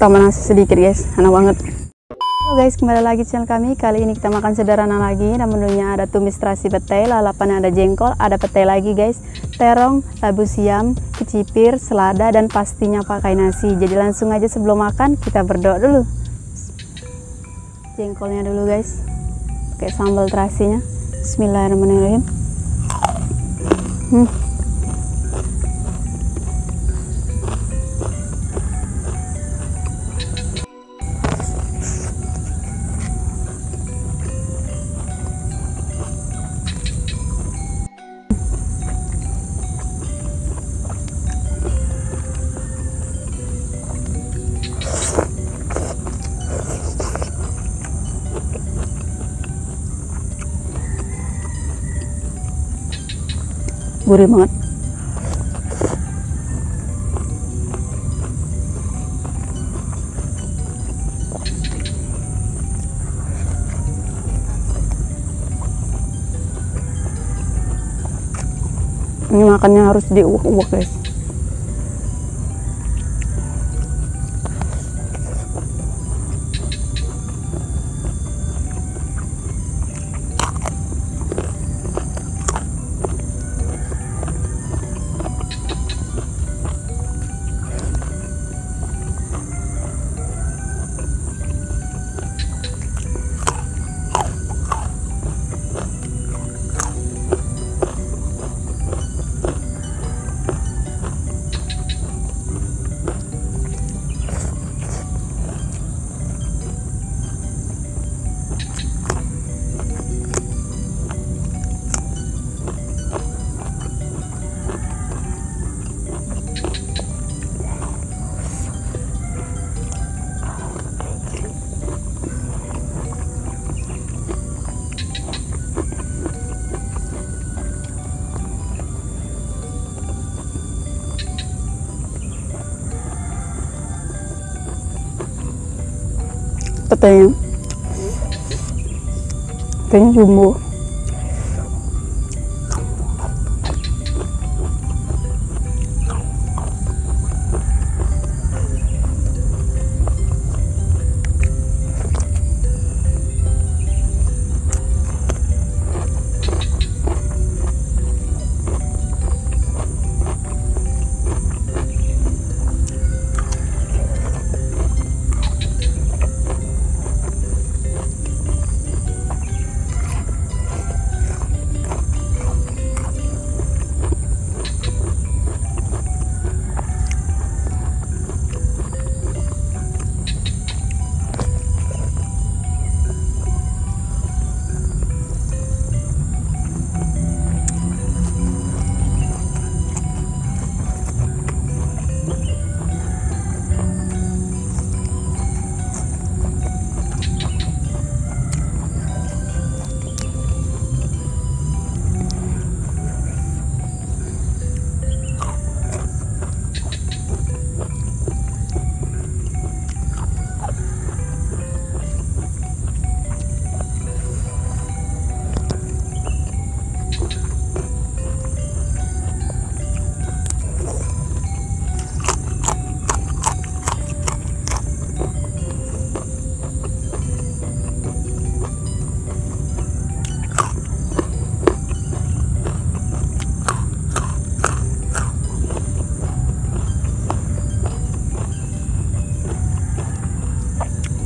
tambah nasi sedikit guys, enak banget. Halo guys, kembali lagi di channel kami. Kali ini kita makan sederhana lagi, dan menunya ada tumis terasi petai, lalapan ada jengkol, ada petai lagi guys, terong, labu siam, kecipir, selada, dan pastinya pakai nasi. Jadi langsung aja sebelum makan kita berdoa dulu. Jengkolnya dulu guys, pakai sambal terasinya. Bismillahirrahmanirrahim. Gurih banget. Ini makannya harus diuak-uak guys. Petainya jumbo.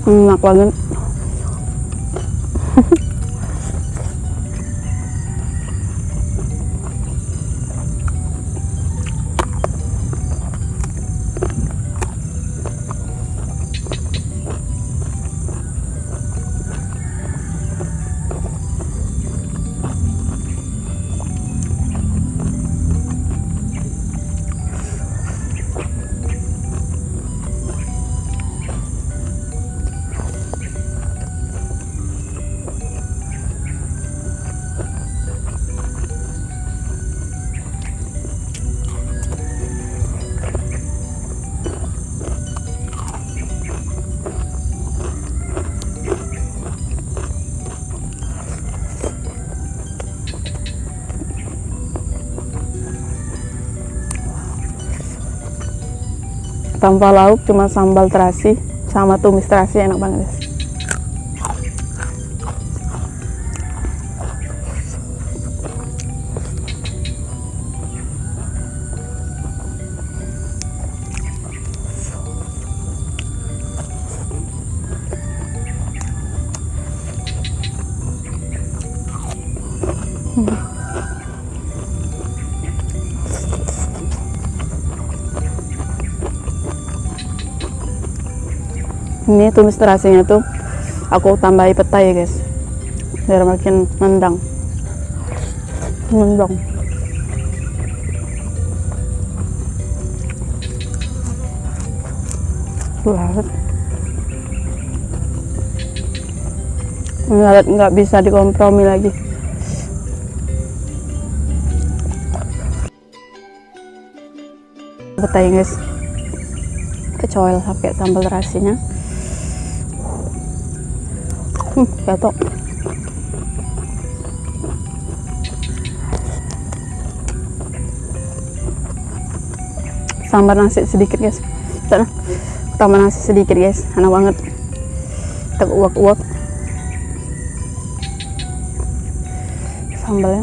Enak banget. tanpa lauk, cuma sambal terasi. sama tumis terasi enak banget guys. Ini tumis terasinya tuh aku tambahi petai ya guys, biar makin nendang. Nggak bisa dikompromi lagi. Petai guys, kecoil pakai sambal terasinya. Gatok. Sambar nasi sedikit guys. Tambah nasi sedikit guys, enak banget. Tak uak-uak sambalnya.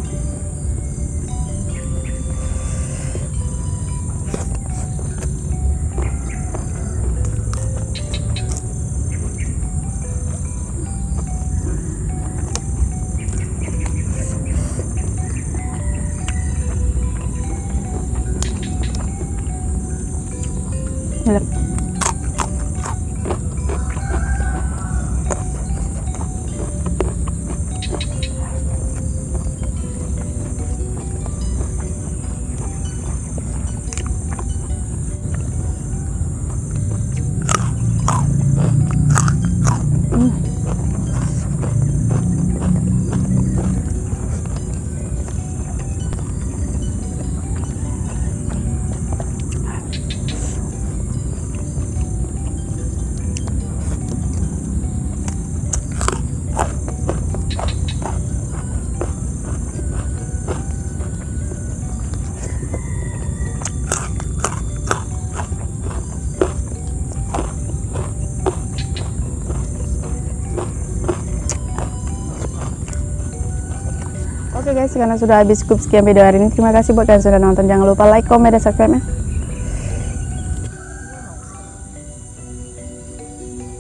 Oke guys, karena sudah habis cukup sekian video hari ini. Terima kasih buat kalian sudah nonton. Jangan lupa like, comment, dan subscribe-nya.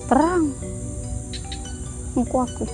Terang muka aku.